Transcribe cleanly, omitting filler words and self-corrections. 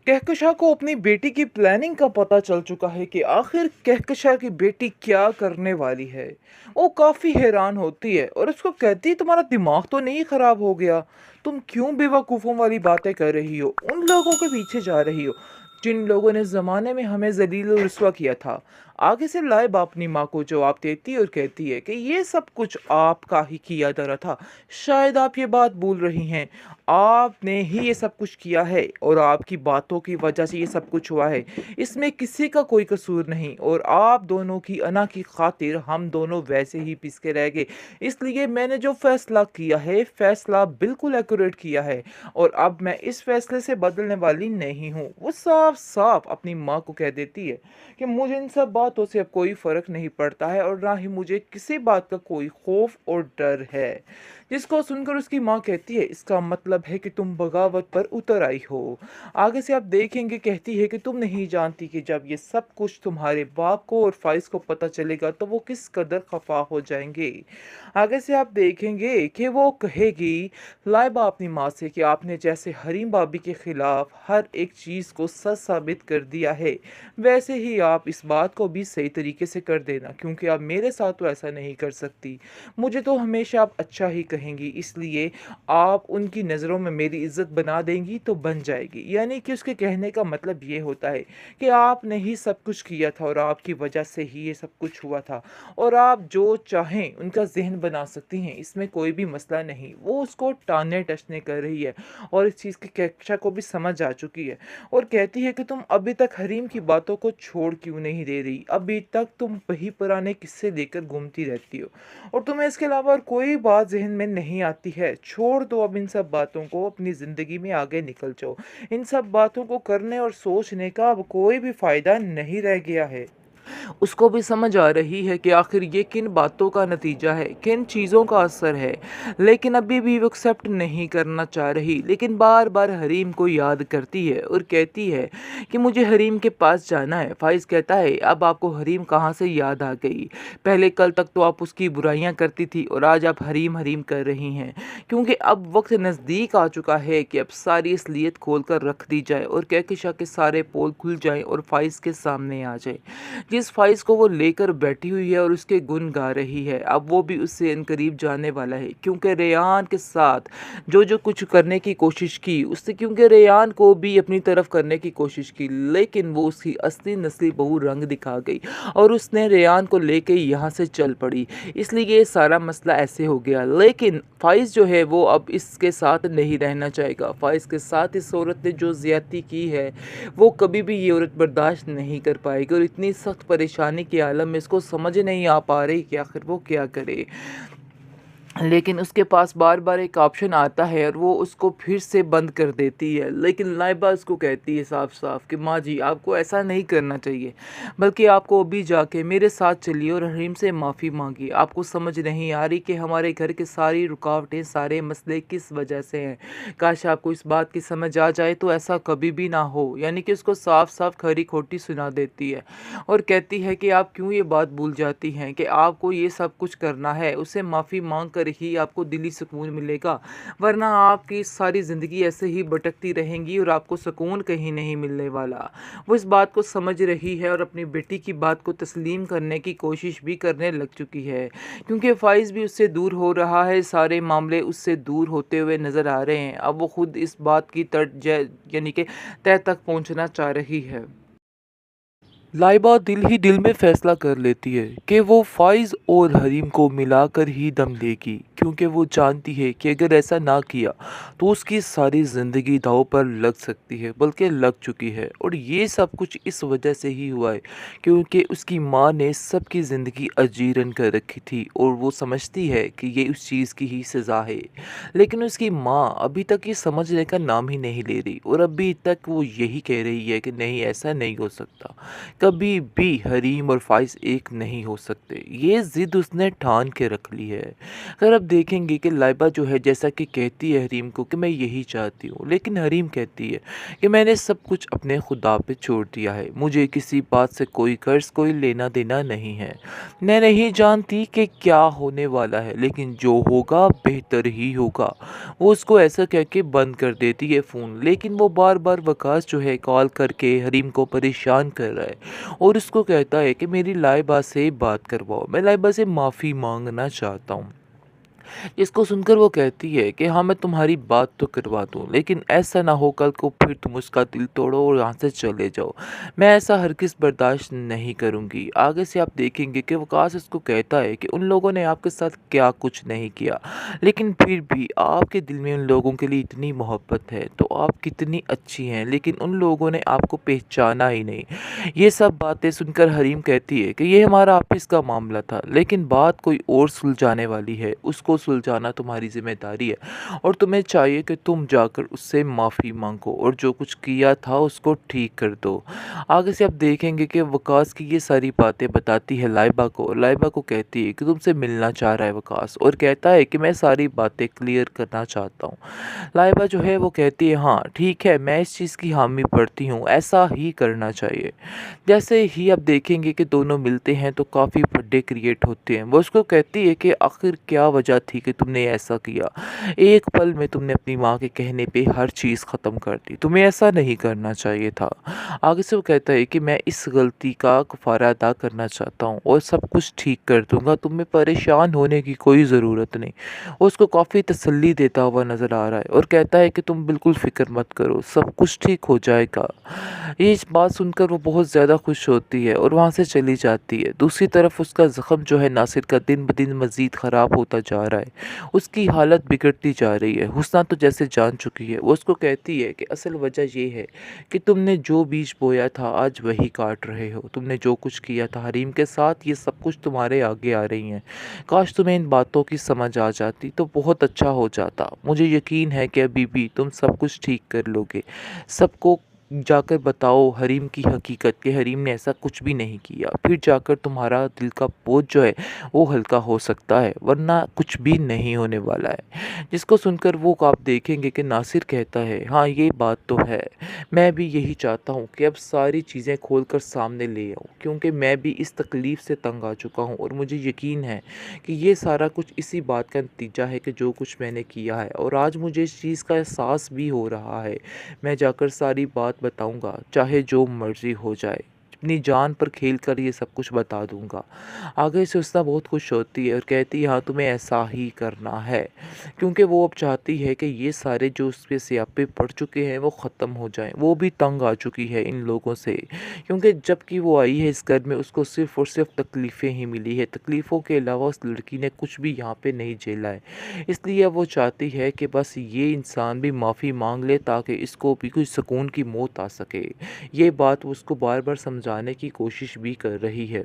कहकशा को अपनी बेटी की प्लानिंग का पता चल चुका है कि आखिर कहकशा की बेटी क्या करने वाली है। वो काफ़ी हैरान होती है और उसको कहती है, तुम्हारा दिमाग तो नहीं खराब हो गया? तुम क्यों बेवकूफ़ों वाली बातें कर रही हो, उन लोगों के पीछे जा रही हो जिन लोगों ने ज़माने में हमें जलील और रुस्वा किया था। आगे से लाइबा अपनी माँ को जवाब देती है और कहती है कि ये सब कुछ आपका ही किया जा रहा था। शायद आप ये बात भूल रही हैं, आपने ही ये सब कुछ किया है और आपकी बातों की वजह से ये सब कुछ हुआ है। इसमें किसी का कोई कसूर नहीं और आप दोनों की अना की खातिर हम दोनों वैसे ही पिसके रह गए। इसलिए मैंने जो फैसला किया है, फैसला बिल्कुल एक्यूरेट किया है और अब मैं इस फैसले से बदलने वाली नहीं हूँ। वो साफ साफ अपनी माँ को कह देती है कि मुझे इन सब बातों से अब कोई फ़र्क नहीं पड़ता है और ना ही मुझे किसी बात का कोई खौफ और डर है। जिसको सुनकर उसकी माँ कहती है, इसका मतलब है कि तुम बगावत पर उतर आई हो। आगे से आप देखेंगे, कहती है कि तुम नहीं जानती कि जब ये सब कुछ तुम्हारे बाप को और फाइज को पता चलेगा तो वो किस कदर खफा हो जाएंगे। आगे से आप देखेंगे कि वो कहेगी लाइबा अपनी माँ से कि आपने जैसे हरीम भाभी के खिलाफ हर एक चीज़ को सच साबित कर दिया है, वैसे ही आप इस बात को भी सही तरीके से कर देना, क्योंकि आप मेरे साथ तो ऐसा नहीं कर सकती। मुझे तो हमेशा आप अच्छा ही कहेंगी, इसलिए आप उनकी नज़रों में मेरी इज़्ज़त बना देंगी तो बन जाएगी। यानी कि उसके कहने का मतलब ये होता है कि आपने ही सब कुछ किया था और आपकी वजह से ही ये सब कुछ हुआ था और आप जो चाहें उनका ज़हन बना सकती हैं, इसमें कोई भी मसला नहीं। वो उसको टालने टसने कर रही है और इस चीज़ की कहकशा को भी समझ आ चुकी है और कहती है कि तुम अभी तक हरीम की बातों को छोड़ क्यों नहीं दे रही? अभी तक तुम वही पुराने किस्से लेकर घूमती रहती हो और तुम्हें इसके अलावा और कोई बात ज़हन में नहीं आती है। छोड़ दो अब इन सब बातों को, अपनी ज़िंदगी में आगे निकल जाओ। इन सब बातों को करने और सोचने का अब कोई भी फ़ायदा नहीं रह गया है। उसको भी समझ आ रही है कि आखिर ये किन बातों का नतीजा है, किन चीज़ों का असर है, लेकिन अभी भी वो एक्सेप्ट नहीं करना चाह रही। लेकिन बार बार हरीम को याद करती है और कहती है कि मुझे हरीम के पास जाना है। फाइज कहता है, अब आपको हरीम कहाँ से याद आ गई? पहले कल तक तो आप उसकी बुराइयां करती थी और आज आप हरीम हरीम कर रही हैं, क्योंकि अब वक्त नज़दीक आ चुका है कि अब सारी असलियत खोल कर रख दी जाए और कहकशा के सारे पोल खुल जाएं और फाइज के सामने आ जाए। जिस ख्वाहिश को वो लेकर बैठी हुई है और उसके गुण गा रही है, अब वो भी उससे इनकरीब जाने वाला है, क्योंकि रेयान के साथ जो जो कुछ करने की कोशिश की उससे, क्योंकि रेयान को भी अपनी तरफ करने की कोशिश की, लेकिन वो उसकी असली नस्ली बहू रंग दिखा गई और उसने रेयान को लेके यहाँ से चल पड़ी। इसलिए ये सारा मसला ऐसे हो गया। लेकिन फाइज जो है वो अब इसके साथ नहीं रहना चाहेगा। फाइज के साथ इस औरत ने जो ज़्यादती की है वो कभी भी ये औरत बर्दाश्त नहीं कर पाएगी और इतनी सख्त परेशानी के आलम में इसको समझ नहीं आ पा रही कि आखिर वो क्या करे। लेकिन उसके पास बार बार एक ऑप्शन आता है और वो उसको फिर से बंद कर देती है। लेकिन लाइबा उसको कहती है साफ साफ कि माँ जी, आपको ऐसा नहीं करना चाहिए, बल्कि आपको अभी जाके मेरे साथ चलिए और हरीम से माफ़ी मांगिए। आपको समझ नहीं आ रही कि हमारे घर की सारी रुकावटें, सारे मसले किस वजह से हैं। काश आपको इस बात की समझ आ जाए तो ऐसा कभी भी ना हो। यानी कि उसको साफ साफ खरी खोटी सुना देती है और कहती है कि आप क्यों ये बात भूल जाती हैं कि आपको ये सब कुछ करना है, उससे माफ़ी मांग कर ही आपको दिली सुकून मिलेगा, वरना आपकी सारी ज़िंदगी ऐसे ही भटकती रहेंगी और आपको सुकून कहीं नहीं मिलने वाला। वो इस बात को समझ रही है और अपनी बेटी की बात को तस्लीम करने की कोशिश भी करने लग चुकी है, क्योंकि फाइज भी उससे दूर हो रहा है, सारे मामले उससे दूर होते हुए नज़र आ रहे हैं। अब वो खुद इस बात की यानी कि तह तक पहुंचना चाह रही है। लाइबा दिल ही दिल में फैसला कर लेती है कि वो फाइज और हरीम को मिलाकर ही दम लेगी, क्योंकि वो जानती है कि अगर ऐसा ना किया तो उसकी सारी ज़िंदगी दांव पर लग सकती है, बल्कि लग चुकी है। और ये सब कुछ इस वजह से ही हुआ है क्योंकि उसकी माँ ने सबकी ज़िंदगी अजीरन कर रखी थी और वो समझती है कि ये उस चीज़ की ही सज़ा है। लेकिन उसकी माँ अभी तक ये समझने का नाम ही नहीं ले रही और अभी तक वो यही कह रही है कि नहीं, ऐसा नहीं हो सकता। कभी भी हरीम और फ़ाइज़ एक नहीं हो सकते, ये ज़िद उसने ठान के रख ली है। अगर आप देखेंगे कि लाइबा जो है जैसा कि कहती है हरीम को कि मैं यही चाहती हूँ, लेकिन हरीम कहती है कि मैंने सब कुछ अपने खुदा पे छोड़ दिया है, मुझे किसी बात से कोई कर्ज़, कोई लेना-देना नहीं है। मैं नहीं जानती कि क्या होने वाला है, लेकिन जो होगा बेहतर ही होगा। वो उसको ऐसा कह के बंद कर देती है फ़ोन, लेकिन वो बार-बार वकास जो है कॉल करके हरीम को परेशान कर रहा है और उसको कहता है कि मेरी लाइबा से बात करवाओ, मैं लाइबा से माफ़ी माँगना चाहता हूँ। इसको सुनकर वो कहती है कि हाँ, मैं तुम्हारी बात तो करवा दूँ, लेकिन ऐसा ना हो कल को फिर तुम उसका दिल तोड़ो और यहाँ से चले जाओ। मैं ऐसा हरगिज़ बर्दाश्त नहीं करूँगी। आगे से आप देखेंगे कि वकास उसको कहता है कि उन लोगों ने आपके साथ क्या कुछ नहीं किया, लेकिन फिर भी आपके दिल में उन लोगों के लिए इतनी मोहब्बत है, तो आप कितनी अच्छी हैं, लेकिन उन लोगों ने आपको पहचाना ही नहीं। ये सब बातें सुनकर हरीम कहती है कि ये हमारा आपस का मामला था, लेकिन बात कोई और सुलझाने वाली है, उसको सुलझाना तुम्हारी ज़िम्मेदारी है और तुम्हें चाहिए कि तुम जाकर उससे माफ़ी मांगो और जो कुछ किया था उसको ठीक कर दो। आगे से आप देखेंगे कि वकास की ये सारी बातें बताती है लाइबा को और लाइबा को कहती है कि तुमसे मिलना चाह रहा है वकास और कहता है कि मैं सारी बातें क्लियर करना चाहता हूँ। लाइबा जो है वो कहती है हाँ ठीक है, मैं इस चीज़ की हामी भरती हूँ, ऐसा ही करना चाहिए। जैसे ही आप देखेंगे कि दोनों मिलते हैं तो काफ़ी बड़े क्रिएट होते हैं। वो उसको कहती है कि आखिर क्या वजह थी कि तुमने ऐसा किया? एक पल में तुमने अपनी माँ के कहने पे हर चीज़ ख़त्म कर दी। तुम्हें ऐसा नहीं करना चाहिए था। आगे से वो कहता है कि मैं इस गलती का कफ़ारा अदा करना चाहता हूँ और सब कुछ ठीक कर दूँगा। तुम्हें परेशान होने की कोई ज़रूरत नहीं। वो उसको काफ़ी तसल्ली देता हुआ नज़र आ रहा है और कहता है कि तुम बिल्कुल फ़िक्र मत करो, सब कुछ ठीक हो जाएगा। ये इस बात सुनकर वो बहुत ज़्यादा खुश होती है और वहाँ से चली जाती है। दूसरी तरफ उसका ज़ख्म जो है नासिर का दिन ब दिन मज़ीद ख़राब होता जा रहा है। उसकी हालत बिगड़ती जा रही है। हुस्ना तो जैसे जान चुकी है। वो उसको कहती है कि असल वजह ये है कि तुमने जो बीज बोया था आज वही काट रहे हो। तुमने जो कुछ किया था हरीम के साथ ये सब कुछ तुम्हारे आगे आ रही हैं। काश तुम्हें इन बातों की समझ आ जाती तो बहुत अच्छा हो जाता। मुझे यकीन है कि अभी भी तुम सब कुछ ठीक कर लोगे। सबको जाकर बताओ हरीम की हकीकत कि हरीम ने ऐसा कुछ भी नहीं किया, फिर जाकर तुम्हारा दिल का बोझ जो है वो हल्का हो सकता है, वरना कुछ भी नहीं होने वाला है। जिसको सुनकर वो आप देखेंगे कि नासिर कहता है हाँ ये बात तो है, मैं भी यही चाहता हूँ कि अब सारी चीज़ें खोल कर सामने ले आऊँ, क्योंकि मैं भी इस तकलीफ़ से तंग आ चुका हूँ और मुझे यकीन है कि ये सारा कुछ इसी बात का नतीजा है कि जो कुछ मैंने किया है और आज मुझे इस चीज़ का एहसास भी हो रहा है। मैं जाकर सारी बात बताऊँगा, चाहे जो मर्ज़ी हो जाए। अपनी जान पर खेल कर ये सब कुछ बता दूँगा। आगे से हुस्ना बहुत खुश होती है और कहती है हाँ, तुम्हें ऐसा ही करना है। क्योंकि वो अब चाहती है कि ये सारे जो उसपे स्यापे पड़ चुके हैं वो ख़त्म हो जाएँ। वो भी तंग आ चुकी है इन लोगों से। क्योंकि जब की वो आई है इस घर में उसको सिर्फ़ और सिर्फ़ तकलीफ़ें ही मिली है। तकलीफ़ों के अलावा उस लड़की ने कुछ भी यहाँ पे नहीं झेला है। इसलिए अब वो चाहती है कि बस ये इंसान भी माफ़ी माँग ले ताकि इसको भी कोई सुकून की मौत आ सके। ये बात वो उसको बार-बार समझाने की कोशिश भी कर रही है।